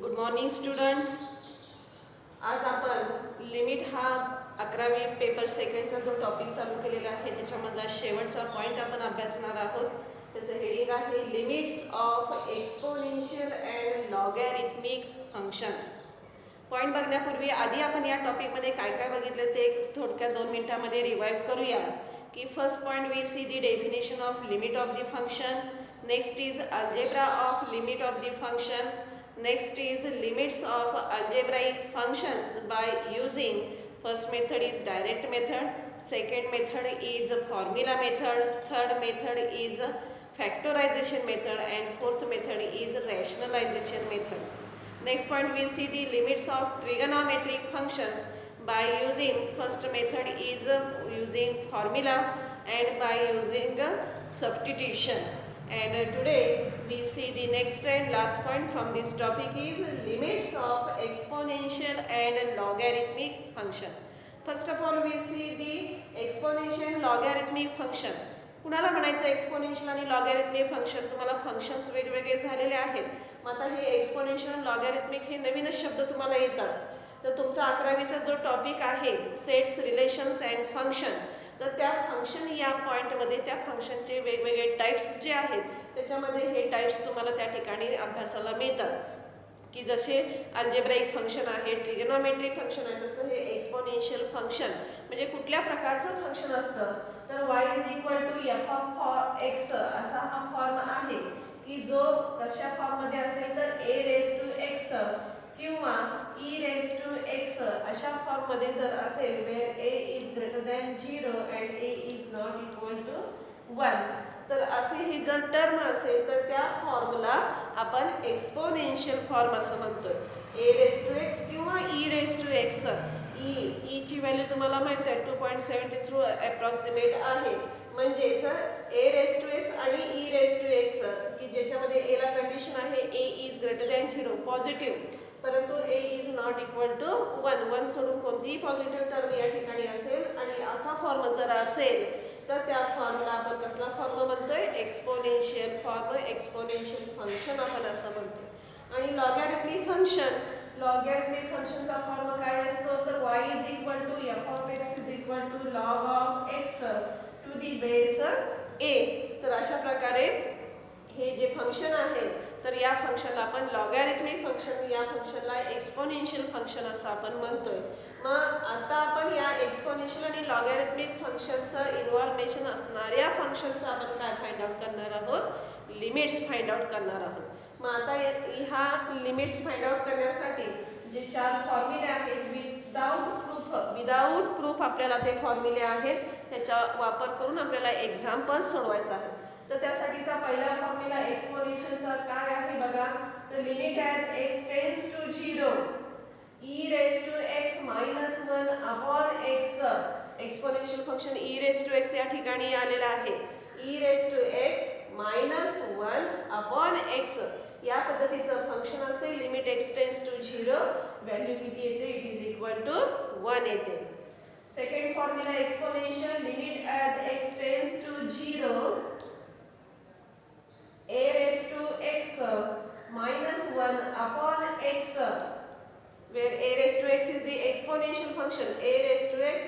Good morning students. आज आपण limit हा 11वी पेपर सेकंडचा जो टॉपिक चालू केलेला आहे त्याच्यामधला शेवटचा पॉईंट आपण अभ्यासणार आहोत. त्याचं हेडिंग आहे limits of exponential and logarithmic functions. Point बघण्यापूर्वी आधी आपण या टॉपिकमध्ये काय काय बघितलं ते थोडक्यात 2 मिनिटांमध्ये रिवाइव करूया. की first point we see the definition of limit of the function. Next is algebra of limit of the function. Next is limits of algebraic functions by using first method is direct method, second method is formula method, third method is factorization method and fourth method is rationalization method. Next point we see the limits of trigonometric functions by using first method is using formula and by using substitution. And today we see the next and last point from this topic is limits of exponential and logarithmic function. First of all we see the exponential and logarithmic function. कुणाला म्हणायचं exponential आणि logarithmic function? तुम्हाला functions वेगवेगळे झालेले आहेत. मग आता हे एक्सपोनेन्शियल आणि लॉगॅरिथमिक हे नवीनच शब्द तुम्हाला येतात. तर तुमचा 11वीचा जो टॉपिक आहे सेट्स, रिलेशन्स अँड फंक्शन, तर त्या फंक्शन या पॉईंटमध्ये त्या फंक्शनचे वेगवेगळे टाइप्स जे आहेत त्याच्यामध्ये हे टाइप्स तुम्हाला त्या ठिकाणी अभ्यासाला मिळतात. की जसे अल्जेब्राइक फंक्शन आहे, ट्रिगोनोमेट्रिक फंक्शन आहे, तसं हे एक्सपोनेन्शियल फंक्शन म्हणजे कुठल्या प्रकारचं फंक्शन असतं तर y f(x) असा हा फॉर्म आहे की जो कशा फॉर्ममध्ये असेल तर a⁻x किंवा e⁻x अशा फॉर्ममध्ये जर असेल where a is greater than 0 and a is not equal to 1, तर असे ही जर टर्म असेल तर त्या फॉर्मला आपण एक्सपोनेन्शियल फॉर्म असं म्हणतोय. a⁻x किंवा e⁻x. e ची व्हॅल्यू तुम्हाला माहिती आहे 2.73 अप्रॉक्सिमेट आहे. म्हणजेच a⁻x आणि e⁻x की ज्याच्यामध्ये a ला कंडिशन आहे a is greater than 0 positive, परंतु a is not equal to 1 सोडून कोणतीही पॉझिटिव्ह टर्म या ठिकाणी असेल आणि असा फॉर्म जर असेल तर त्या फॉर्मला आपण कसला फॉर्म म्हणतोय? एक्सपोनेन्शियल फॉर्म, एक्सपोनेन्शियल फंक्शन आपण असं म्हणतो. आणि लॉगॅरिथमिक फंक्शन, लॉगॅरिथमिक फंक्शनचा फॉर्म काय असतो तर y is equal to f(x) is equal to log of x to the base a. तर अशा प्रकारे हे जे फंक्शन आहे तर या फंक्शनला आपण लॉगॅरिथमिक फंक्शन, या फंक्शनला एक्सपोनेन्शियल फंक्शन असं आपण म्हणतोय. मग आता आपण या एक्सपोनेन्शियल आणि लॉगॅरिथमिक फंक्शनचं इन्व्हॉल्वेशन असणाऱ्या फंक्शनचं आपण काय फाइंड आउट करणार आहोत? लिमिट्स फाइंड आउट करणार आहोत. मग आता ह्या लिमिट्स फाइंड आउट करण्यासाठी जे 4 फॉर्म्युले आहेत विदाऊट प्रूफ आपल्याला ते फॉर्म्युले आहेत त्याचा वापर करून आपल्याला एक्झाम्पल सोडवायचा आहे. तर त्यासाठीचा पहिला फॉर्म्युला एक्सपोनेन्शियलचा काय आहे बघा. तर limit as x tends to 0 e⁻x - 1 upon x. Exponential function e⁻x या ठिकाणी आलेला आहे. e⁻x - 1 अपॉन x या पद्धतीचं फंक्शन असेल. Limit x tends to 0 value किती येते? इट इज इक्वल टू 1 येते. Second formula exponential limit as x tends to 0 a⁻x - 1 upon x, where a⁻x is the exponential function. a⁻x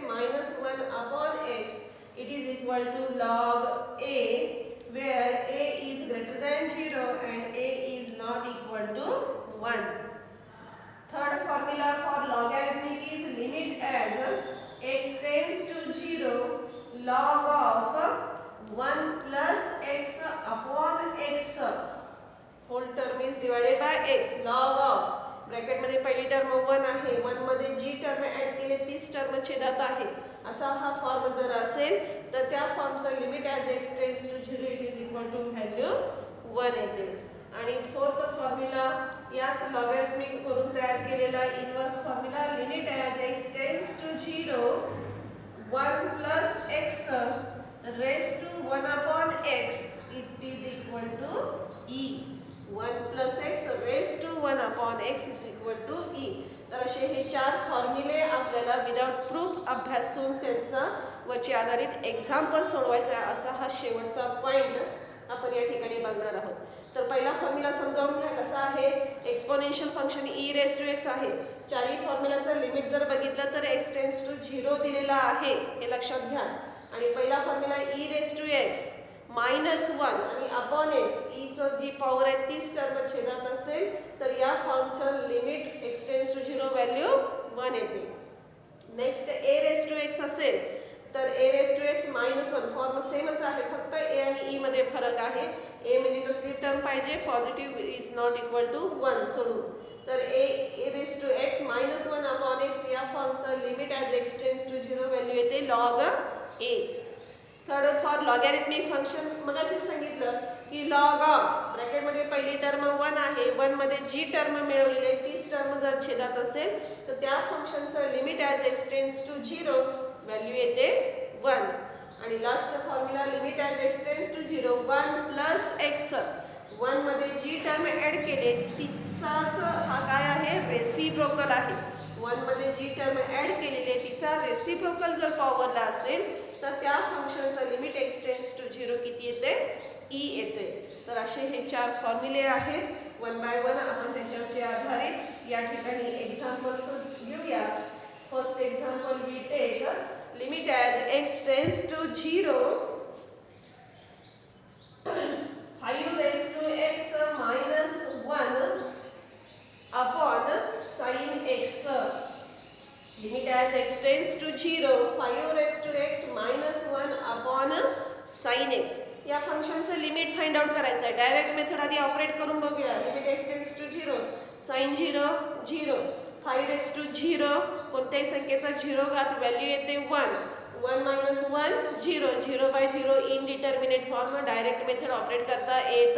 - 1 upon x, it is equal to log a, where a is greater than 0 and a is not equal to 1. Third formula for logarithmic is limit as x tends to 0 log of 1 plus x upon x. Whole term is divided by x. Log of bracket मध्ये पहिली term 1 आहे, 1 मध्ये जी term add केले तीच term छेदात आहे. असा हा form जर असेल तर त्या फॉर्मचं limit as x tends to 0 it is equal to value 1 येते. आणि फोर्थ फॉर्म्युला याच लॉगॅरिथमिक करून तयार केलेला inverse formula limit as x tends to 0 1 plus x raised to 1 upon x, it is equal to e. 1 plus x raised to 1 upon x is equal to e. तर असे हे 4 फॉर्म्युले आपल्याला without proof अभ्यासून त्यांचा वरची आधारित एक्झाम्पल सोडवायचा आहे. असा हा शेवटचा पॉईंट आपण या ठिकाणी बघणार आहोत. तर पहिला फॉर्म्युला समजावून घ्या कसा आहे. x exponential function e raise to x आहे. चारही फॉर्म्युलाचं लिमिट जर बघितलं तर एक्स टेन्स टू 0 दिलेला आहे, हे लक्षात घ्या. आणि पहिला formula e raise to x -1 आणि अपॉन एक्स, ई चं जी पॉवर आहे तीच टर्म छेदात असेल तर या फॉर्मचं limit x tends to 0 value 1 येते. Next a raise to x असेल तर a raise to x -1 form सेमच आहे, फक्त ए आणि ई मध्ये फरक आहे. ए म्हणजे कसली टर्म पाहिजे, positive is not equal to 1 सोडून. तर a raise to x -1 upon x या फॉर्मचं limit as x tends to 0 value येते log a. Third for logarithmic function मगाशी सांगितलं की लॉग ऑफ ब्रॅकेटमध्ये पहिली टर्म 1 आहे, 1 मध्ये जी टर्म मिळवलेली आहे तीच टर्म जर छेदात असेल तर त्या फंक्शनचं limit as x tends to 0 value येते 1. आणि last formula limit as x tends to 0 1 plus x, 1 मध्ये जी टर्म ॲड केले तिचाच हा काय आहे, रेसिप्रोकल आहे. 1 मध्ये जी टर्म ॲड केलेली आहे तिचा रेसिप्रोकल जर पॉवरला असेल तर त्या फंक्शनचं लिमिट एक्स टेन्स टू 0 किती येते, ई येते. तर असे हे 4 फॉर्म्युले आहेत. 1 बाय 1 आपण त्याच्यावरचे आधारित या ठिकाणी एक्झाम्पल्स घेऊया. First example we take limit as x tends to 0 5 raise to x -1 upon sin x. Limit as x tends to 0 5 raise to x -1 upon sin x. या फंक्शनचं लिमिट फाइंड आउट करायचं आहे. डायरेक्ट मेथड आधी operate करून बघूया. Limit x tends to 0 sin 0 0 5 raise to 0 कोणत्याही संख्येचा 0 घात व्हॅल्यू येते 1 1 - 1 0 0 by 0 indeterminate form. Direct method operate करता येत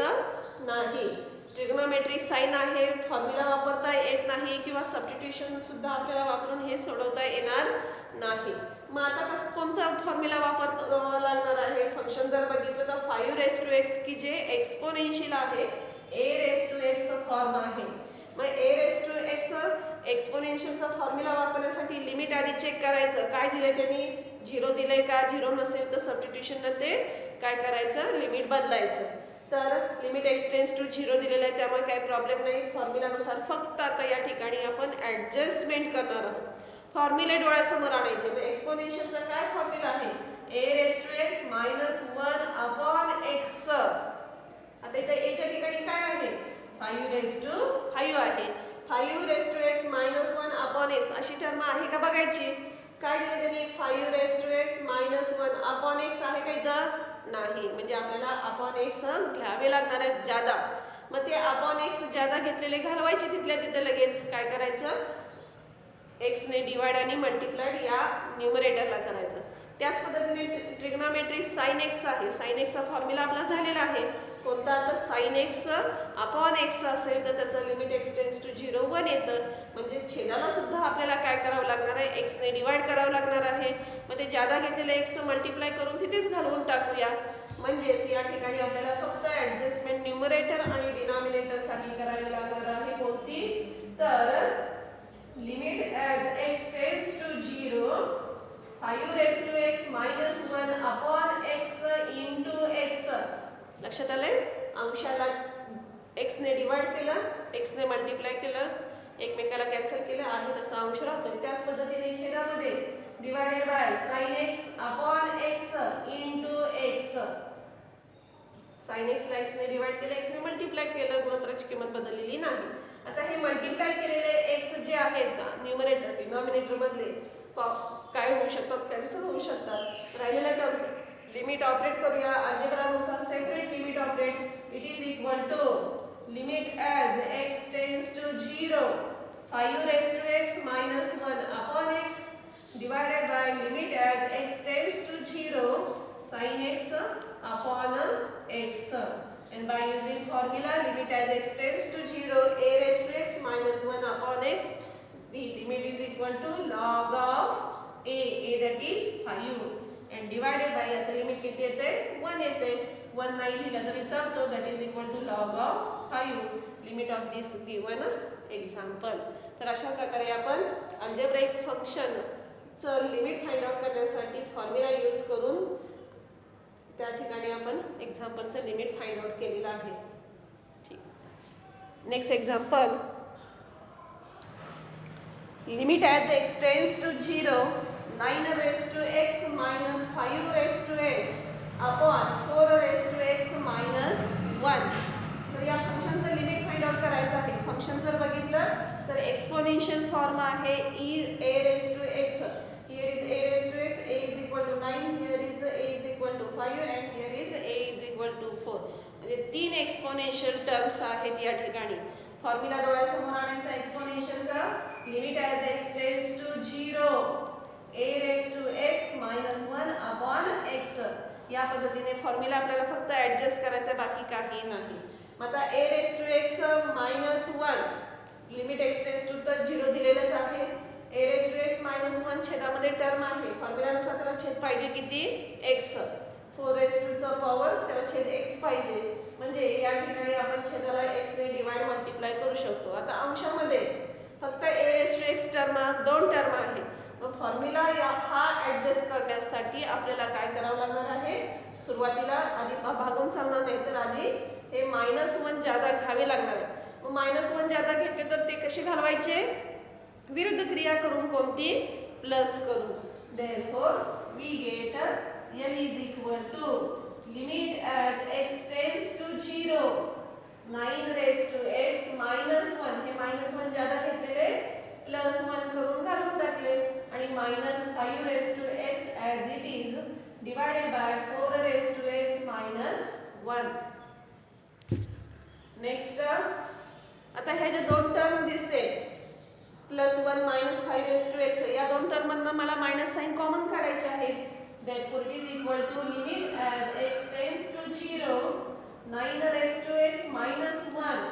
नाही. ट्रिग्नोमेट्रिक साइन आहे, फॉर्म्युला वापरता येत नाही किंवा सबस्टिट्यूशन सुद्धा आपल्याला वापरून हे सोडवता येणार नाही. मग आता कोणता फॉर्म्युला वापरावा लागणार आहे. फंक्शन जर बघितलं तर 5 रेस टू एक्स की जे एक्सपोनेन्शियल आहे, a raise to x form आहे. मग ए रेस टू एक्स एक्सपोनेन्शियलचा फॉर्म्युला वापरण्यासाठी लिमिट आधी चेक करायचं. काय दिलंय त्यांनी, 0 दिलंय का, 0 नसेल तर सबस्टिट्यूशन ते काय करायचं, लिमिट बदलायचं. तर लिमिट एक्स टेन्स टू 0 दिलेलं आहे त्यामुळे काही प्रॉब्लेम नाही. फॉर्म्युलानुसार फक्त आता या ठिकाणी आपण ॲडजस्टमेंट करणार आहोत. फॉर्म्युले डोळ्यासमोर आणायचे. मग एक्सपोनेन्शियलचा काय फॉर्म्युला आहे, a raise to x -1 upon x. आता इथे ए च्या ठिकाणी काय आहे, 5 रेस टू 5 आहे. 5 raise to x -1 upon x अशी टर्म आहे का बघायची. काय दिलं त्यांनी, 5 raise to x -1 upon x आहे का इथं, नाही. म्हणजे आपल्याला अपॉन एक्स घ्यावे लागणार आहेत ज्यादा. मग ते अपॉन एक्स ज्यादा घेतलेले घालवायचे तिथल्या तिथे लगेच. काय करायचं, एक्स ने डिवाइड आणि मल्टिप्लाइड या न्यूमरेटरला करायचं. त्याच पद्धतीने ट्रिग्नोमेट्रिक साइन एक्स आहे. साइन एक्सचा फॉर्म्युला आपला झालेला आहे. कोणता, तर साइन एक्स अपॉन एक्स असेल तर त्याचं लिमिट एक्स टेन्स टू 0 1 येतं. म्हणजे छेदाला सुद्धा आपल्याला काय करावं लागणार आहे, एक्स ने डिवाइड करावं लागणार आहे. मग ते ज्यादा घेतलेले एक्स मल्टिप्लाय करून तिथेच घालवून टाकूया. म्हणजेच या ठिकाणी आपल्याला फक्त ॲडजस्टमेंट न्यूमरेटर आणि डिनॉमिनेटर साठी करावी लागणार आहे. कोणती, तर limit as x tends to 0 5 raise to x -1 upon x into x. लक्षात आलंय, अंशाला एक्स ने डिवाइड केलं, एक्स ने मल्टिप्लाय केलं, एकमेकाला कॅन्सल केलं आहे तसा अंश राहतोय. त्याच पद्धतीने छेदामध्ये divided by sin x upon x into x. sin x ला x ने डिवाइड केलं, x ने मल्टिप्लाय केलं, गुणोत्तराची किंमत बदललेली नाही. आता हे मल्टिप्लाय केलेले x जे आहेत न्यूमरेटर डिनॉमिनेटर मधले काय होऊ शकतात, कॅन्सल होऊ शकतात. राहिलेल्या टर्म्स लिमिट ऑपरेट करूया. अल्जेब्रानुसार separate limit operate. It is equal to limit as x tends to 0 5 raise to x -1 upon x divided by limit as x tends to 0 sin x upon x. And by using formula limit as x tends to 0 a raised to x -1 upon x, the limit is equal to log of a that is 5 and divided by याचं limit किती येते, 1 येते. 1 नाही लिहिलं तरी चालतो. that is equal to log of 5 limit of this given example. तर अशा प्रकारे आपण अल्जेब्राइक फंक्शनचं लिमिट फाइंड आउट करण्यासाठी फॉर्म्युला यूज करून त्या ठिकाणी आपण एक्झाम्पलचं लिमिट फाइंड आउट केलेलं आहे. ठीक. Next example limit as x tends to 0 9 raised to x minus 5 raised to x upon 4 raised to x minus 1. तर या फंक्शनचं लिमिट फाइंड आउट करायचं आहे. फंक्शन जर बघितलं तर एक्सपोनेन्शियल फॉर्म आहे a raised to x. Here is a raised to x, a is equal to 9, here is a is equal to 5 and here is a is equal to 4. म्हणजे तीन exponential terms आहेत या ठिकाणी. Formula डोळ्यासमोर आणायचा एक्सपोनेन्शियलचा. Limit as x tends to 0 a raised to x minus 1 upon x. या पद्धतीने फॉर्म्युला आपल्याला फक्त ऍडजस्ट करायचा, बाकी काही नाही. आता a raised to x minus 1 limit x tends to तर 0 दिलेलंच आहे. a raised to x minus 1 छेदामध्ये टर्म आहे. फॉर्म्युलानुसार त्याला छेद पाहिजे किती? x. 4 raised to चा पॉवर त्याला छेद x पाहिजे. म्हणजे या ठिकाणी आपण छेदाला x ने डिवाइड मल्टिप्लाय करू शकतो. आता अंशामध्ये फक्त a raised to x term दोन टर्म आहे. मग फॉर्म्युला हा ऍडजस्ट करण्यासाठी आपल्याला काय करावं लागणार आहे? सुरुवातीला आधी भागून चालणार नाही, तर आधी हे -1 ज्यादा घ्यावे लागणार आहे. मग -1 ज्यादा घेतले तर ते कसे घालवायचे? विरुद्ध क्रिया करून, कोणती? प्लस करून. Therefore we get m is equal to limit as x tends to 0 9 raised to x minus 1. हे -1 ज्यादा घेतलेले +1 करून घालून टाकले आणि -5 raised to x as it is divided by 4 raised to x minus 1. Next आता हे जे दोन टर्म दिसते +1 -5 raised to x, या दोन टर्म मधनं मला मायनस साइन कॉमन काढायचे आहेत. therefore it is equal to limit as x tends to 0 9 raised to x minus 1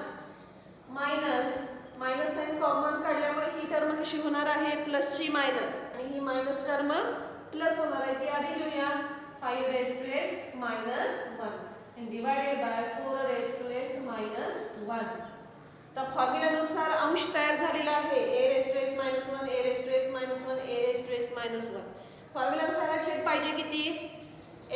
minus sign common काढल्यामुळे ही टर्म कशी होणार आहे? प्लस ची मायनस, आणि ही मायनस टर्म प्लस होणार आहे. ती आधी लिहूया. 5 raised to x minus 1 and divided by 4 raised to x minus 1. तर फॉर्म्युलानुसार अंश तयार झालेला आहे. a raised to x minus 1, a raised to x minus 1, a raised to x minus 1. फॉर्म्युलानुसार छेद पाहिजे किती?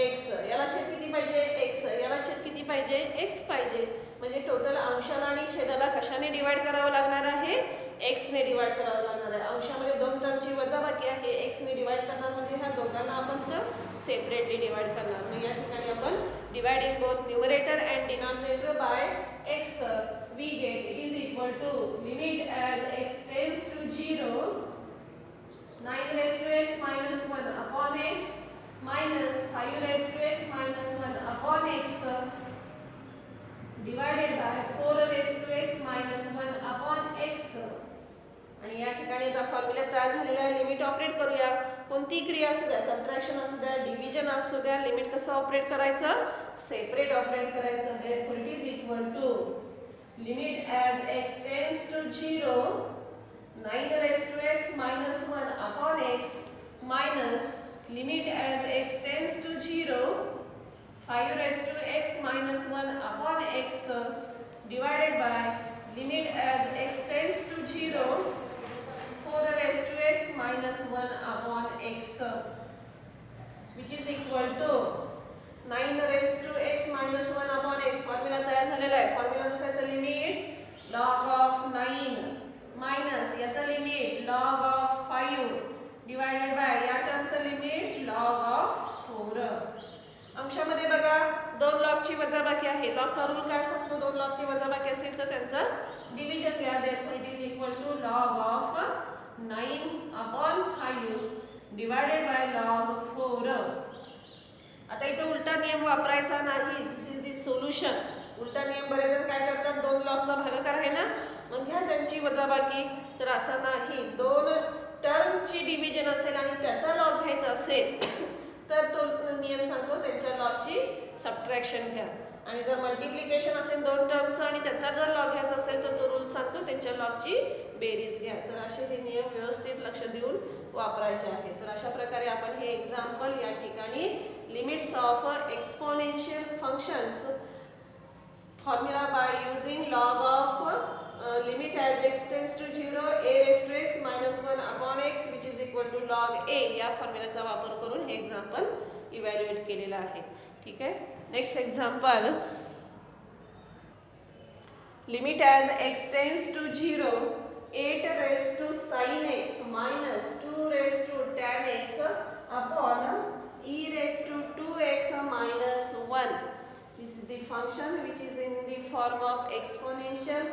x. याला छेद किती पाहिजे? x. याला छेद किती पाहिजे? x पाहिजे. म्हणजे टोटल अंशाला आणि छेदाला कशाने डिवाइड करावं लागणार आहे? x ने डिवाइड करावं लागणार आहे. अंशामध्ये दोन टर्मची वजाबाकी आहे, x ने डिवाइड करणार म्हणजे ह्या दोघांना आपण सेपरेटली डिवाइड करणार. मग या ठिकाणी आपण dividing both numerator and denominator by x we get it is equal to limit as x tends to 0 9 raised to x minus 1 upon x minus 5 raised to x minus 1 upon x divided by 4 raised to x minus 1 upon x. आणि या ठिकाणी आता formula तयार झालेला आहे. Limit operate करूया. कोणती क्रिया असू द्या, सबट्रॅक्शन असू द्या, डिव्हिजन असू द्या, लिमिट कसं ऑपरेट करायचं? सेपरेट ऑपरेट करायचं. therefore it is equal to limit as x tends to 0 9 raised to x minus 1 upon x minus limit as x tends to 0 5 raised to x minus 1 upon x divided by limit as x tends to 0 4 raised to x minus 1 upon x which is equal to 9 raised to x minus 1 upon x. Formula तयार झालेला आहे. फॉर्म्युलानुसार limit log of 9 minus याचा limit log of 5 divided by या टर्मचं limit log of 4. अंशामध्ये बघा दोन लॉगची वजाबाकी आहे. लॉगचा रूल काय सांगतो? दोन लॉगची वजाबाकी असेल तर त्यांचा डिव्हिजन घ्या. therefore it is equal to log of 9 upon 5 divided by log 4. आता इथे उलटा नियम वापरायचा नाही. दिस इज द सोल्युशन. उलटा नियम बरेच जण काय करतात? दोन लॉगचा भागाकार आहे ना, मग घ्या त्यांची वजाबाकी. तर असं नाही. दोन टर्मची डिव्हिजन असेल आणि त्याचा लॉग घ्यायचा असेल तर तो नियम सांगतो त्यांच्या लॉगची सबट्रॅक्शन घ्या. आणि जर मल्टिप्लिकेशन असेल दोन टर्मचं आणि त्याचा जर लॉग घ्यायचा असेल तर तो रूल सांगतो त्यांच्या लॉगची बेरीज घ्या. तर असे हे नियम व्यवस्थित लक्ष देऊन वापरायचे आहेत. तर अशा प्रकारे आपण हे एक्झाम्पल या ठिकाणी limits of exponential functions formula by using log of limit as x tends to 0 a raised to x minus 1 upon x which is equal to log a या फॉर्म्युलाचा वापर करून हे एक्झाम्पल इव्हॅल्युएट केलेलं आहे. ठीक आहे. Next example limit as x tends to 0 8 raised to sin x minus 2 raised to tan x upon e raised to 2x minus 1. This is the function which is in the form of exponential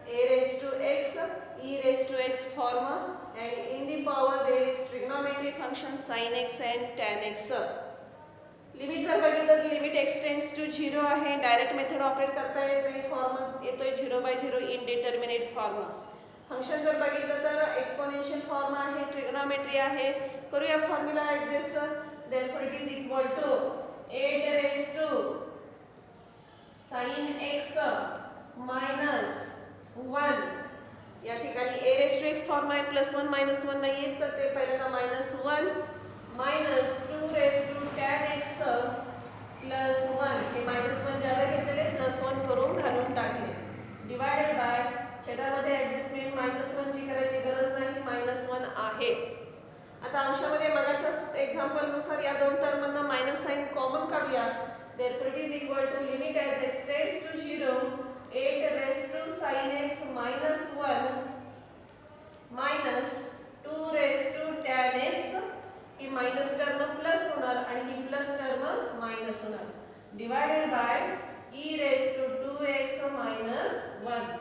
a raised to x, e raised to x form, and in the power there is trigonometric function sin x and tan x. Limit जर बघितलं तर limit extends to 0 आहे. Direct method operate करता येत नाही, form येतोय 0/0 indeterminate form. Function जर बघितलं तर एक्सपोनेन्शियल फॉर्म आहे, ट्रिग्नोमेट्री आहे. करूया formula adjust. Therefore it is equal to 8 raise to sin x minus 1. या ठिकाणी a raise to x form आहे, +1 -1 नाही आहे, तर ते पहिल्यांदा -1 minus 2 raised to tan x plus 1. हे -1 ज्यादा घेतलेले +1 करून घालून टाकले. डिवाइडेड बाय छेदामध्ये ऍडजस्टमेंट -1 ची करायची गरज नाही, -1 आहे. आता अंशामध्ये मगाच्या एक्झाम्पल नुसार या दोन टर्म मधनं मायनस साइन कॉमन काढूया. therefore it is equal to limit as x tends to 0 8 raised to sin x minus 1 minus 2 raised to tan x. ही माइनस टर्म प्लस होणार आणि ही प्लस टर्म माइनस होणार. Divided by e raise to 2x minus 1.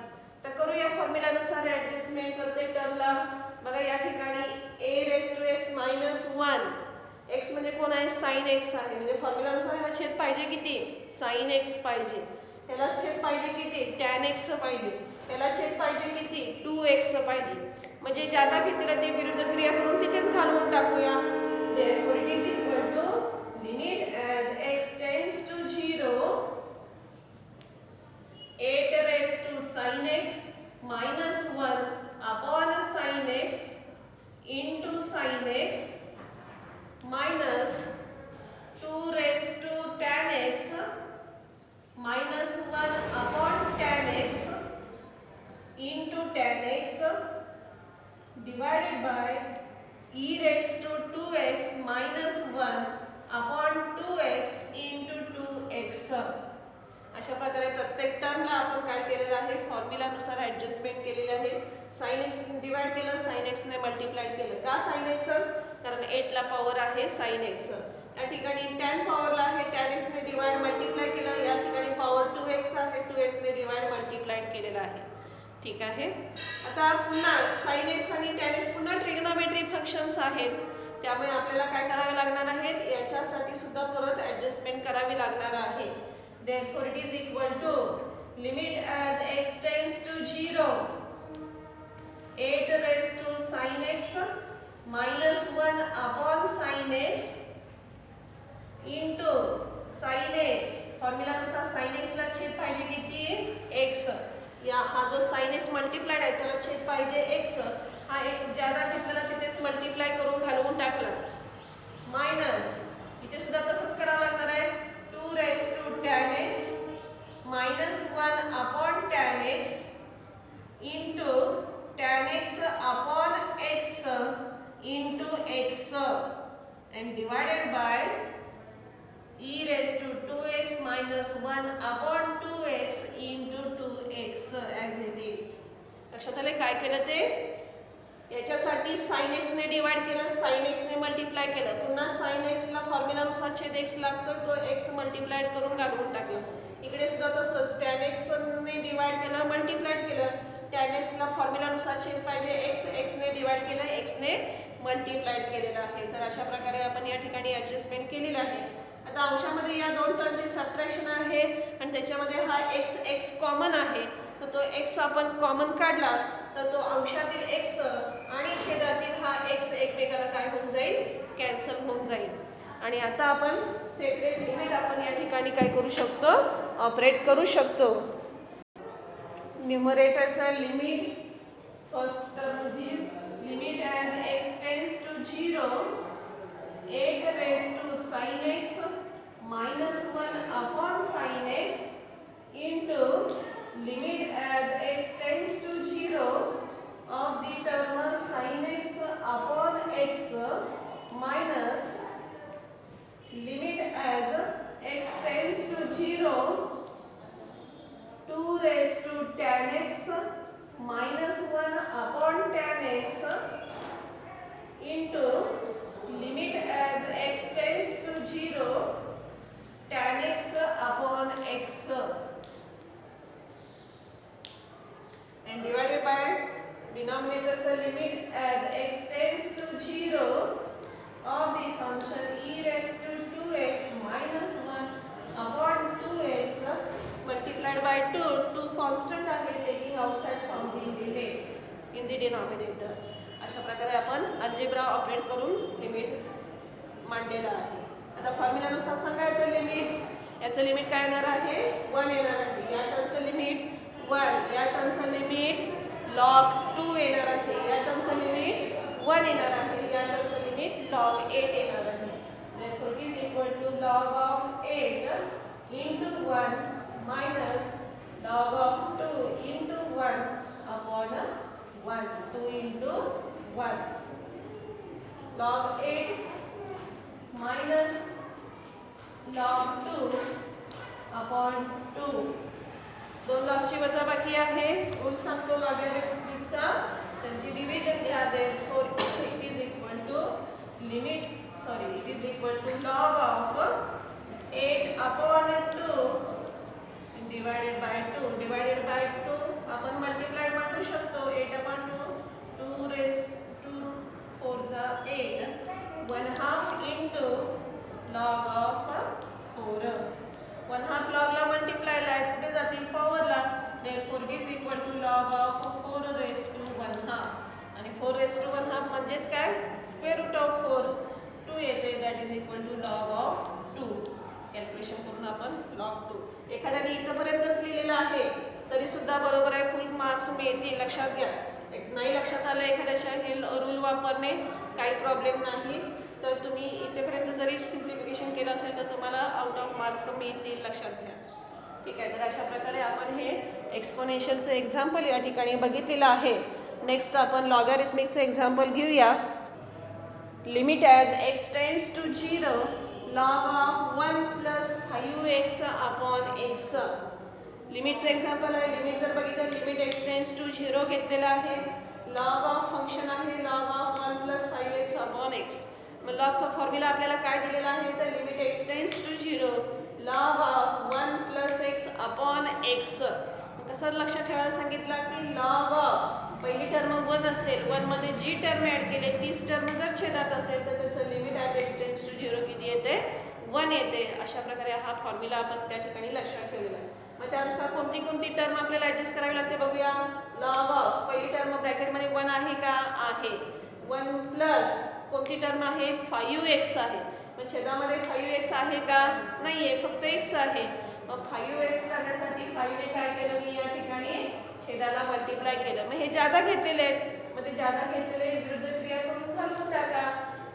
तर करूया फॉर्म्युलानुसार adjustment प्रत्येक टर्मला. बघा या ठिकाणी a raise to x minus 1. x म्हणजे कोण आहे, sin x आहे. म्हणजे फॉर्म्युलानुसार ह्याला छेद पाहिजे किती, sin x पाहिजे. ह्याला छेद पाहिजे किती, tan x पाहिजे. ह्याला छेद पाहिजे किती, 2x पाहिजे. म्हणजे ज्यादा घेतलेला ते विरुद्ध क्रिया करून तिथेच घालवून टाकूया. Therefore it is equal to limit as x tends to 0 8 raised to sin x minus 1 upon sin x into sin x minus 2 raised to tan x minus 1 upon tan x into tan x divided by e raised to 2x minus 1 upon 2x into 2x. अशा प्रकारे प्रत्येक टर्मला आपण काय केलेलं आहे, फॉर्म्युलानुसार adjustment केलेले आहे. sin x divide केलं, sin x ने मल्टिप्लाय केलं. का sin x? कारण 8 ला पॉवर आहे sin x. या ठिकाणी tan पॉवरला आहे, tan x ने डिवाइड मल्टिप्लाय केलं. या ठिकाणी पॉवर 2x आहे, 2x ने डिवाइड मल्टिप्लाय केलेलं आहे. ठीक आहे. आता पुन्हा sin x आणि tan x पुन्हा ट्रिग्नोमेट्री फंक्शन्स आहेत, त्यामुळे आपल्याला काय करावे लागणार आहेत, याच्यासाठी सुद्धा परत ऍडजस्टमेंट करावी लागणार आहे. therefore it is equal to limit as x tends to 0 8 raised to sin x minus 1 upon sin x into sin x. फॉर्म्युलानुसार sin x ला छेद पाहिजे किती, x. या हा जो sin x मल्टिप्लाइड आहे त्याला छेद पाहिजे x. हा x ज्यादा घेतलेला तिथेच मल्टिप्लाय करून घालवून टाकला. मायनस इथे सुद्धा तसंच करावं लागणार आहे. 2 raised to tan x minus 1 upon tan x into tan x upon x into x and divided by e raised to 2x minus 1 upon 2x into 2x as it is. लक्षात आले काय केलं ते, याच्यासाठी sin x ने divide केलं, sin x ने multiply केलं. पुन्हा sin x ला फॉर्म्युलानुसार छेद x लागतो, तो x मल्टिप्लाय करून घालवून टाकलं. इकडे सुद्धा तसंच tan x ने डिवाइड केलं, मल्टिप्लाय केलं. tan x ला फॉर्म्युलानुसार छेद पाहिजे x, x ने डिवाइड केलं, x ने मल्टिप्लाय केलेलं आहे. तर अशा प्रकारे आपण या ठिकाणी ऍडजस्टमेंट केलेलं आहे. आता अंशामध्ये या दोन टर्मचे सबट्रॅक्शन आहे आणि त्याच्यामध्ये हा x कॉमन आहे, तर तो x आपण कॉमन काढला तर तो अंशातील x आणि छेदातील हा x एकमेकाला काय होऊन जाईल, कॅन्सल होऊन जाईल. आणि आता आपण सेपरेट लिमिट आपण या ठिकाणी काय करू शकतो, ऑपरेट करू शकतो. न्यूमरेटरचा limit first term this limit as x tends to 0 8 raised to sin x minus 1 upon sin x into limit as x tends to 0 of the term sin x upon x minus limit as x tends to 0 2 raised to tan x minus 1 upon and divided by denominator's limit as x tends to 0 of the function e raised to 2x minus 1 upon 2x multiplied by 2. 2 constant आहे taking outside from the limits in the denominator. अशा प्रकारे आपण algebra operate करून limit मांडलेला आहे. आता फॉर्म्युलानुसार सांगायचं limit, याचं लिमिट काय येणार आहे 1 येणार आहे. या टर्मचं लिमिट 1, या टर्मचं लिमिट log 2 येणार आहे, या टर्मचं लिमिट 1 येणार आहे, या टर्मचं लिमिट log 8 येणार आहे. Therefore it is equal to log of 8 into 1 minus log of 2 into 1 upon 1. 2 into 1. Log 8 minus log 2 upon 2. दोन लॉगची वजाबाकी आहे. रूल सांगतो लॉगॅरिथमिकचा, त्यांची डिव्हिजन घ्या. Therefore it is equal to it is equal to log of 8 upon 2 divided by 2. Divided by 2 आपण multiplied मांडू शकतो. 8 upon 2, 2 raised to 4 चा 8, 1/2 into log of 4. 1/2 logला मल्टिप्लायला आहे, कुठे जातील पॉवरला. Therefore it is equal to log of 4 raised to 1/2. आणि 4 raised to 1/2 म्हणजेच काय स्क्वेअर रूट ऑफ 4 2 येते. That is equal to log of 2. Calculation करून आपण log 2. एखाद्याने इथपर्यंतच लिहिलेलं आहे तरी सुद्धा बरोबर आहे, फुल मार्क्स मिळतील. लक्षात घ्या, नाही लक्षात आलं एखाद्याच्या हे रूल वापरणे काही प्रॉब्लेम नाही. तर तुम्ही इथेपर्यंत जरी सिम्प्लिफिकेशन केलं असेल तर तुम्हाला आउट ऑफ मार्क्स मिळतील. लक्षात घ्या. ठीक आहे, तर अशा प्रकारे आपण हे एक्सपोनेन्शियलचं एक्झाम्पल या ठिकाणी बघितलेलं आहे. नेक्स्ट आपण लॉगॅरिथमिकचं एक्झाम्पल घेऊया. Limit as x tends to 0 log of 1 plus 5x upon x. लिमिटचं एक्झाम्पल आहे. लिमिट जर बघितलं लिमिट एक्स टेन्स टू 0 घेतलेलं आहे. लॉग ऑफ फंक्शन आहे log of 1 plus 5x upon x. मग लॉगचा फॉर्म्युला आपल्याला काय दिलेला आहे तर limit x tends to 0 log of 1 plus x upon x. कसं लक्षात ठेवायला सांगितलं की log of पहिली टर्म 1 असेल, 1 मध्ये जी टर्म ऍड केली तीच टर्म जर छेदात असेल तर त्याचं limit as x tends to 0 किती येते 1 येते. अशा प्रकारे हा फॉर्म्युला आपण त्या ठिकाणी लक्षात ठेवलेला आहे. मग त्यानुसार कोणती टर्म आपल्याला ॲडजस्ट करावी लागते बघूया. लॉग ऑफ पहिली टर्म ब्रॅकेटमध्ये 1 आहे का आहे. 1 प्लस कोणती टर्म आहे 5x आहे. मग छेदामध्ये 5x आहे का नाहीये, फक्त x आहे. मग 5x करण्यासाठी 5 ने काय केलं मी या ठिकाणी छेदाला मल्टिप्लाय केलं. मग हे जादा घेतलेले आहेत, मग ते जादा घेतलेले विरुद्ध क्रिया करून घालून टाका.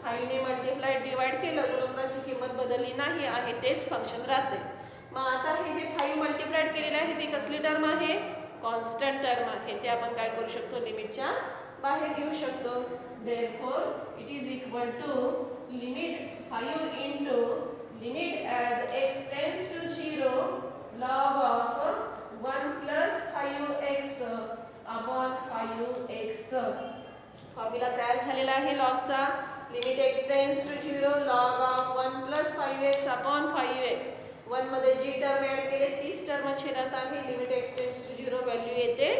5 ने मल्टिप्लाय डिवाइड केलं, गुणोत्तराची किंमत बदलली नाही आहे, तेच फंक्शन राहते. मग आता हे जे 5 मल्टिप्लाइड केलेले आहे ती कसली टर्म आहे कॉन्स्टंट टर्म आहे. ते आपण काय करू शकतो लिमिटच्या बाहेर घेऊ शकतो. Therefore it is equal to limit 5 into limit as x tends to 0 log of 1 plus 5x upon 5x. Formula तयार झालेला आहे लॉगचा. Limit x tends to 0 log of 1 plus 5x upon 5x. 1 मध्ये जी टर्म ऍड केली तीच term छेदात आहे. Limit x tends to 0 value येते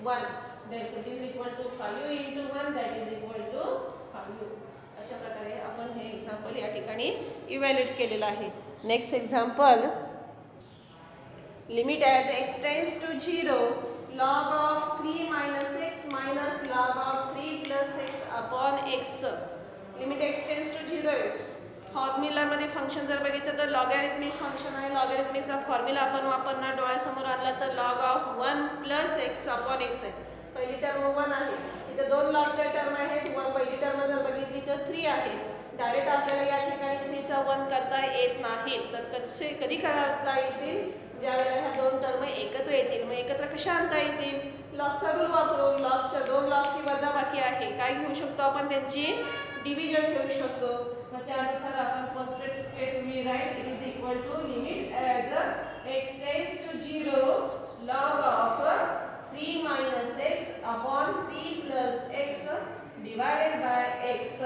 1. Therefore it is equal to 5 into 1 that is equal to 5. अशा प्रकारे आपण हे एक्झाम्पल या ठिकाणी इव्हॅल्युएट केलेलं आहे. Next example limit as x tends to 0 log of 3 minus x minus log of 3 plus x upon x. Limit x tends to 0 आहे. फॉर्म्युलामध्ये function जर बघितलं तर लॉगॅरिथमिक फंक्शन आहे. लॉगॅरिथमिकचा फॉर्म्युला आपण वापरणार डोळ्यासमोर आणला तर log of 1 plus x upon x आहे. पहिली टर्म 1 आहे, इथे दोन लॉगच्या टर्म आहेत. पहिली टर्म जर बघितली तर 3 आहे. डायरेक्ट आपल्याला या ठिकाणी 3 चा 1 करता येत नाही, तर कधी करता येतील ज्यावेळेला ह्या दोन टर्म एकत्र येतील. मग एकत्र कशा आणता येतील लॉगचा रूल वापरून. लॉगच्या दोन लॉगची वजाबाकी आहे, काय घेऊ शकतो आपण त्यांची डिव्हिजन घेऊ शकतो. मग त्यानुसार आपण first step we write it is equal to limit as x tends to 0 log of 3 minus x upon 3 plus x divided by x.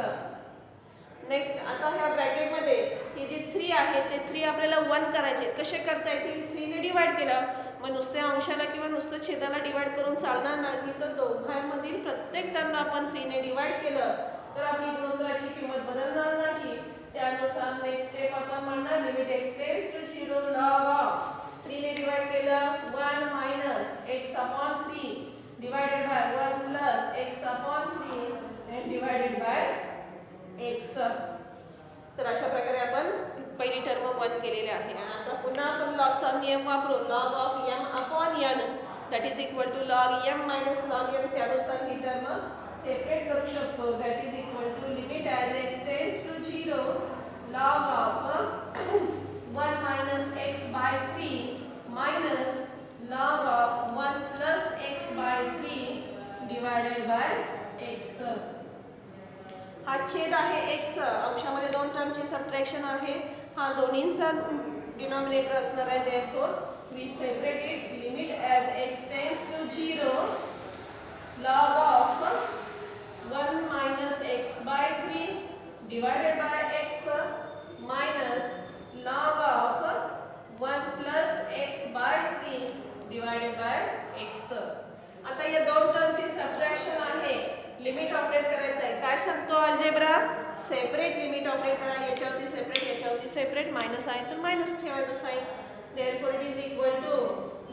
Next आता ह्या ब्रॅकेटमध्ये हे जे 3 आहे ते 3 आपल्याला 1 करायचे. कसे करता येतील 3 ने डिवाइड केलं मग नुसत्या अंशाला किंवा नुसतं छेदाला डिवाइड करून चालणार नाही, तर दोघांमधील प्रत्येक टर्मला आपण 3 ने डिवाइड केलं तर आपली गुणोत्तराची किंमत बदलणार नाही. त्यानुसार नेक्स्ट स्टेप आपण म्हणणार limit x tends to 0 log of 3 ने डिवाइड केलं 1 minus x upon 3 divided by 1 plus x upon 3 and divided by x. तर अशा प्रकारे आपण पहिली टर्म 1 केलेली आहे. आता पुन्हा आपण लॉगचा नियम वापरू. Log of m upon n that is equal to log m minus log n. त्यानुसार ही टर्म सेपरेट करू शकतो. That is equal to limit as x tends to 0 log of 1 minus x by 3 minus log of 1 plus x by 3 divided by x. हा छेद आहे x, अंशामध्ये दोन टर्मची सबट्रॅक्शन आहे. हा दोन्हींचा डिनॉमिनेटर असणार आहे. Therefore we separate it. Limit as x tends to 0 log of 1 minus x by 3 divided by x minus log of 1 plus x by 3 divided by x. आता या दोन टर्मची सबट्रॅक्शन आहे. लिमिट ऑपरेट करायचं आहे. काय सांगतो अल्जेब्रा? सेपरेट लिमिट ऑपरेट करा. याच्यावरती सेपरेट, याच्यावरती सेपरेट. मायनस आहे तर मायनस ठेवायचं sign. Therefore it is equal to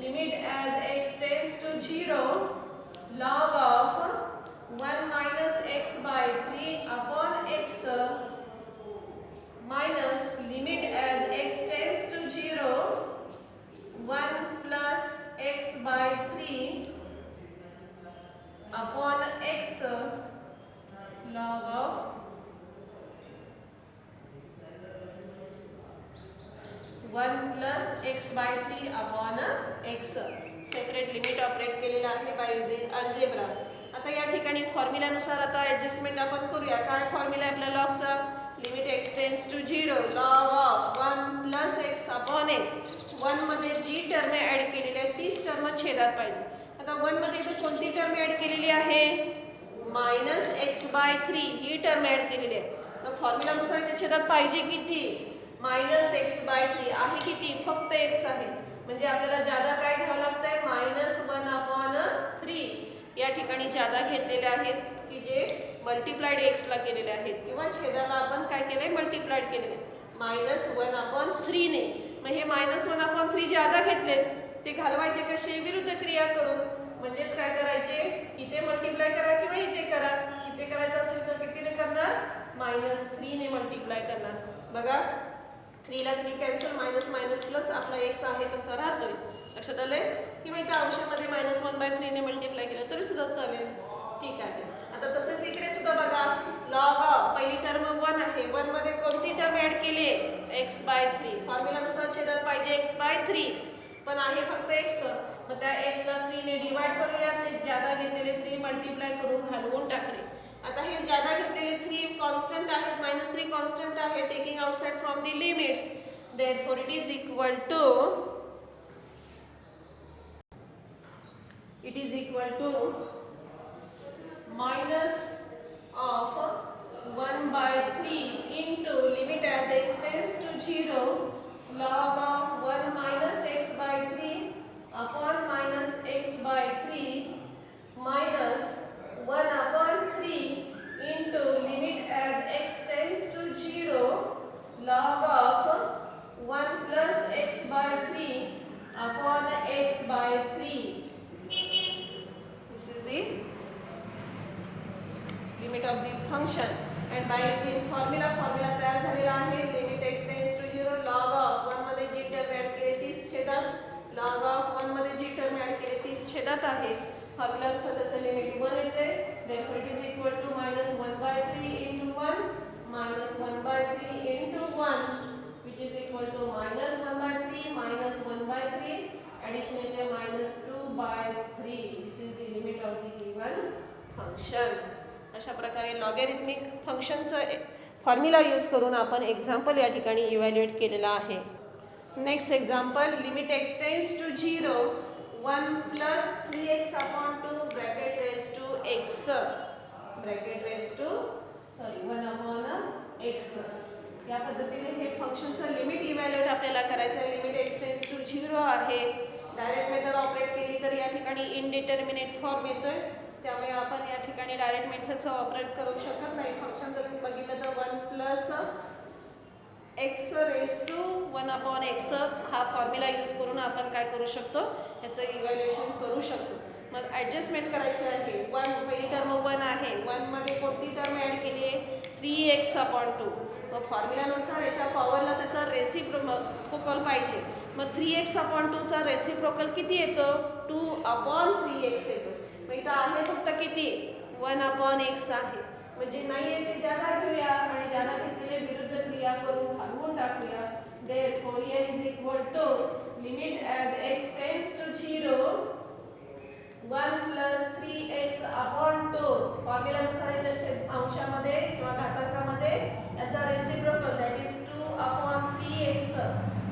limit as x tends to 0 log of 1 minus x by 3 upon x minus limit as x tends to 0 1 plus x by 3 upon x log of 1 plus x by 3 upon x. Separate limit operate केलेलं आहे by using algebra. आता या ठिकाणी फॉर्म्युल्यानुसार आता adjustment आपण करूया. काय formula आहे आपल्या लॉगचा? Limit x tends to 0 log of 1 plus x upon x. 1 मध्ये जी टर्म ॲड केलेली आहे तीच टर्म छेदात पाहिजे. आता 1 मध्ये इथे कोणती टर्म ॲड केलेली आहे? Minus x by 3 he term add केलेली आहे. तर फॉर्म्युलानुसार इथे छेदात पाहिजे किती? मायनस x बाय 3 आहे किती? फक्त x आहे. म्हणजे आपल्याला जादा काय घ्यावं लागतंय? Minus 1 upon 3. या ठिकाणी जादा घेतलेले आहेत की जे मल्टिप्लाइड x ला केलेले आहेत किंवा छेदाला आपण काय केलंय? मल्टिप्लाइड केलेले मायनस 1 अपॉन 3 ने. मग हे मायनस 1 अपॉन 3 जादा घेतलेत ते घालवायचे कसे? विरुद्ध क्रिया करून. म्हणजेच काय करायचे? इथे मल्टिप्लाय करा किंवा इथे करा. इथे करायचं असेल तर कितीने करणार? मायनस 3 ने मल्टिप्लाय करणार. बघा 3 ला 3 कॅन्सल, मायनस मायनस प्लस आपला x आहे तसा राहतोय. लक्षात आलंय? किंवा इथे अंशामध्ये मायनस 1 बाय 3 ने मल्टिप्लाय केलं तरी सुद्धा चालेल. ठीक आहे. आता तसेच इकडे सुद्धा बघा लॉग ऑफ पहिली टर्म 1 आहे. 1 मध्ये कोणती टर्म ॲड केली आहे? x by 3. फॉर्म्युलानुसार छेदात पाहिजे x बाय 3 पण आहे फक्त x. मग त्या x ला 3 ने डिवाइड करूया. ते जादा घेतलेले 3 मल्टिप्लाय करून घालवून टाकले. आता हे जादा घेतलेले 3 कॉन्स्टंट आहेत. मायनस 3 कॉन्स्टंट आहे taking outside from the limits. Therefore it is equal to minus of 1 by 3 into limit as x tends to 0 log of 1 minus x by 3 upon minus x by 3 minus 1 upon 3 into limit as x tends to 0 log of 1 plus x by 3 upon x by 3. This is the limit of the function and by using formula तयार झालेला आहे. Limit x tends to 0 log of 1 मध्ये जी term add केली तीच छेदात, log of 1 मध्ये जी term add केली तीच छेदात आहे. फॉर्म्युला त्याचं लिमिट 1 येते. therefore it is equal to minus 1 by 3 into 1 minus 1 by 3 into 1 which is equal to minus 1 by 3 minus 1 by 3 additionally minus 2 by 3. This is the limit of the given function. अशा प्रकारे logarithmic फंक्शनचं formula use करून आपण example या ठिकाणी evaluate केलेला आहे. Next example limit x tends to 0 1 plus 3x upon 2 bracket raise to x bracket raise to 1 upon x. या पद्धतीने हे फंक्शनचं लिमिट इव्हॅल्युएट आपल्याला करायचं आहे. लिमिट x टेंड्स टू 0 आहे. डायरेक्ट मेथड ऑपरेट केली तर या ठिकाणी इनडिटर्मिनेट फॉर्म येतोय, त्यामुळे आपण या ठिकाणी डायरेक्ट मेथडचा ऑपरेट करू शकत नाही. फंक्शन जर बघितलं तर 1 plus x raise to 1/x हा फॉर्म्युला यूज करून आपण काय करू शकतो, याचं इव्हॅल्युएशन करू शकतो. मग ॲडजस्टमेंट करायची आहे. 1 पहिली टर्म 1 आहे, 1 मध्ये कोणती टर्म ॲड केली आहे 3x/2. मग फॉर्म्युलानुसार याच्या पॉवरला त्याचा रेसिप्रोकल पाहिजे. मग 3x/2 चा रेसिप्रोकल किती येतो 2/3x येतो. मग इथं आहे फक्त किती 1/x आहे, म्हणजे नाही आहे ते ज्यादा घेऊया आणि ज्यादा घेतलेले विरुद्ध क्रिया करून हलवून टाकूया. therefore n is equal to limit as x tends to 0 1 plus 3x/2. फॉर्म्युलानुसार याच्या अंशामध्ये किंवा घातांकामध्ये याचा रेसिप्रोकल दॅट इज 2/3x.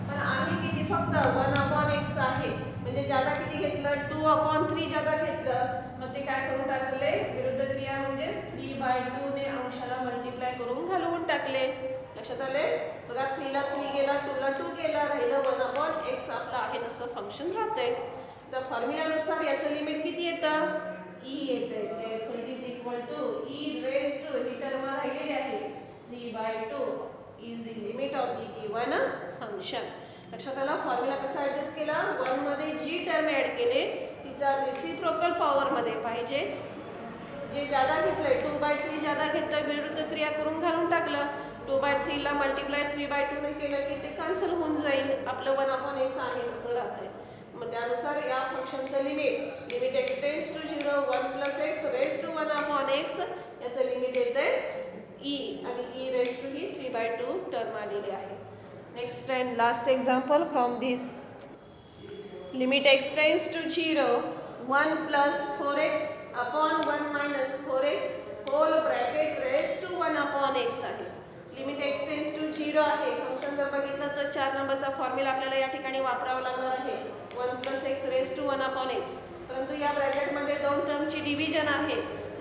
पण आहे किती फक्त 1/x आहे, म्हणजे ज्यादा किती घेतलं 2/3 ज्यादा घेतलं. मग ते काय करून टाकले विरुद्ध क्रिया म्हणजे 3/2 ने अंशाला मल्टिप्लाय करून घालवून टाकले. लक्षात आले बघा. 3 ला 3 गेला, 2 ला 2 गेला, राहिलं 1/x आपलं आहे तसं फंक्शन राहतंय. तर फॉर्म्युलानुसार याचं लिमिट किती येतं e येते. therefore it is equal to e raised to he term राहिलेली आहे 3/2 is the limit of the given function. लक्षात आलं. फॉर्म्युला कसा ॲडजस्ट केला, 1 मध्ये जी टर्म ॲड केले तिचा रेसिप्रोकल पॉवर मध्ये पाहिजे. जे ज्यादा घेतलंय 2/3 ज्यादा घेतलं विरुद्ध क्रिया करून घालून टाकलं. 2/3 ला मल्टिप्लाय 3/2 ने केलं की ते कॅन्सल होऊन जाईल, आपलं 1/x आहे तसं राहतंय. मग त्यानुसार या फंक्शनचं limit x tends to 0 1 plus x raise to 1/x याचं लिमिट येतंय e आणि e रेस टू ही 3/2 टर्म आलेली आहे. Next and last example from this limit x tends to 0 1 plus 4x upon 1 minus 4x whole bracket raise to 1/x आहे. Limit x tends to 0 आहे. Function जर बघितलं तर 4 नंबरचा फॉर्म्युला आपल्याला या ठिकाणी वापरावा लागणार आहे 1 plus x raise to 1/x. परंतु या ब्रॅकेटमध्ये दोन टर्मची डिव्हिजन आहे.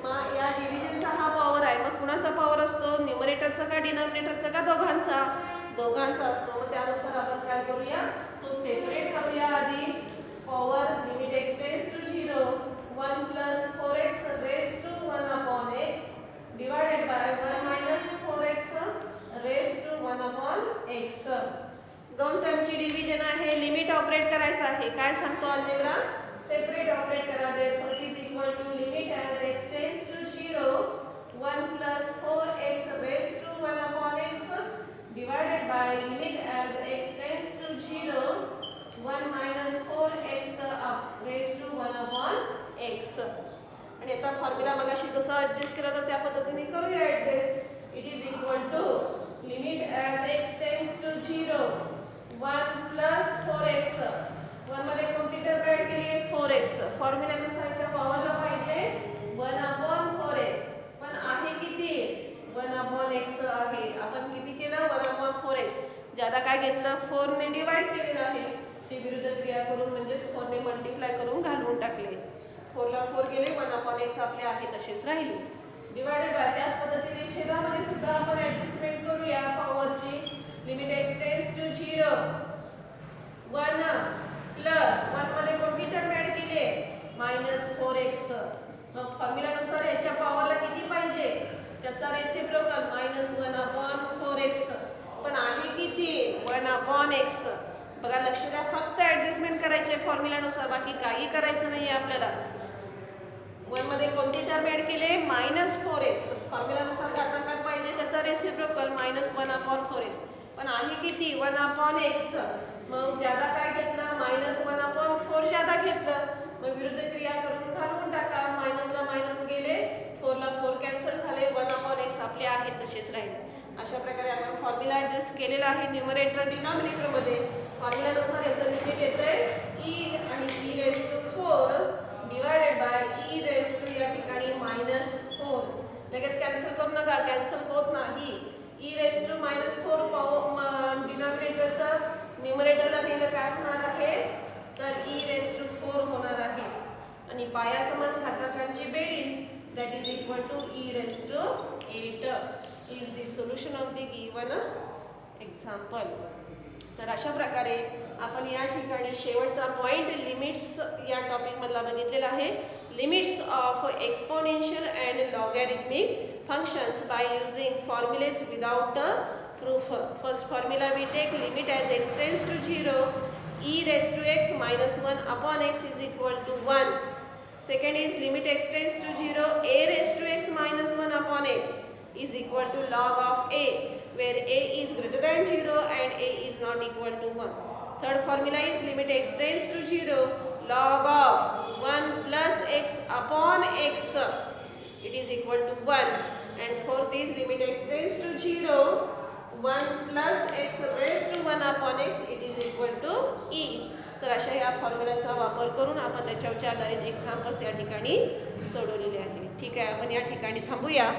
मग या डिव्हिजनचा हा पॉवर आहे. मग कुणाचा पॉवर असतो, न्यूमरेटरचा का डिनॉमिनेटरचा का दोघांचा, दोघांचा असतो. मग त्यानुसार आपण काय करूया, तो सेपरेट करूया. आधी power limit x tends to 0 1 plus 4x raise to 1/x divided by 1 minus 4x raise to 1/x. दोन टर्मची डिव्हिजन आहे, लिमिट ऑपरेट करायचं आहे. काय सांगतो अल्जेब्रा, सेपरेट ऑपरेट करा. therefore it is equal to limit as x tends to 0 1 plus 4x raised to 1/x divided by limit as x tends to 0 1 minus 4x raised to 1/x. आणि आता formula मगाशी जसा adjust केला तर त्या पद्धतीने करूया adjust. It is equal to limit as x tends to 0 1 plus 4x 1 मध्ये कोणती टर्म ॲड केली आहे 4x. फॉर्म्युलानुसारच्या पॉवरला पाहिजे 1/4x. पण आहे किती 1/x आहे. आपण किती केलं 1/4x. ज्यादा काय घेतलं 4 ने डिवाइड केलेलं आहे. ते विरुद्ध क्रिया करून म्हणजे 4 ने मल्टिप्लाय करून घालवून टाकले. 4 ला 4 गेले 1/x आपले आहे तसेच राहिले. डिवाइडेड बाय त्याच पद्धतीने छेदामध्ये सुद्धा आपण ॲडजस्टमेंट करूया पॉवरची. Limit x tends to 0 1 plus 1 मध्ये कोणती टर्म ॲड केली -4x. मग फॉर्म्युलानुसार याच्या पॉवरला किती पाहिजे, त्याचा रेसिप्रोकल -1/4x. पण आहे किती 1/x. बघा लक्ष द्या, फक्त ॲडजस्टमेंट करायचे फॉर्म्युलानुसार, बाकी काही करायचं नाही आहे आपल्याला. 1 मध्ये कोणती टर्म ॲड केले -4x. फॉर्म्युलानुसार घातांकात पाहिजे त्याचा रेसिप्रोकल -1/4x. पण आहे किती 1/x. मग ज्यादा काय घेतलं -1/4 ज्यादा घेतलं. मग विरुद्ध क्रिया करून घालवून टाका. मायनसला मायनस गेले, 4 ला 4 कॅन्सल झाले, 1/x आपले आहेत तसेच राहिले. अशा प्रकारे आपण फॉर्म्युला ॲडजस्ट केलेला आहे न्यूमरेटर डिनॉमिनेटरमध्ये. फॉर्म्युलानुसार याचं लिमिट येतंय e आणि e raise to 4 divided by e raise to या ठिकाणी -4. लगेच कॅन्सल करू नका, कॅन्सल होत नाही. e रेस टू -4 पॉवर डिनॉमिनेटरचा न्यूमरेटरला नेलं काय होणार आहे तर e रेस टू 4 होणार आहे. आणि पायासमान घातांकांची बेरीज that is equal to e raised to 8 is the solution of the given example. तर अशा प्रकारे आपण या ठिकाणी शेवटचा पॉइंट लिमिट्स या टॉपिक मधला बघितलेला आहे. Limits of exponential and logarithmic functions by using formulas without proof. First formula we take limit as x tends to 0 e raised to x minus 1 upon x is equal to 1. Second is limit x tends to 0 a raised to x minus 1 upon x is equal to log of a, where a is greater than 0 and a is not equal to 1. Third formula is limit x tends to 0 log of 1 plus x upon x, it is equal to 1. And fourth is limit x tends to 0 1 plus x raised to 1 upon x, it is equal to e. तर अशा या फॉर्म्युलाचा वापर करून आपण त्याच्यावरच्या आधारित examples या ठिकाणी सोडवलेले आहे. ठीक आहे, आपण या ठिकाणी थांबूया.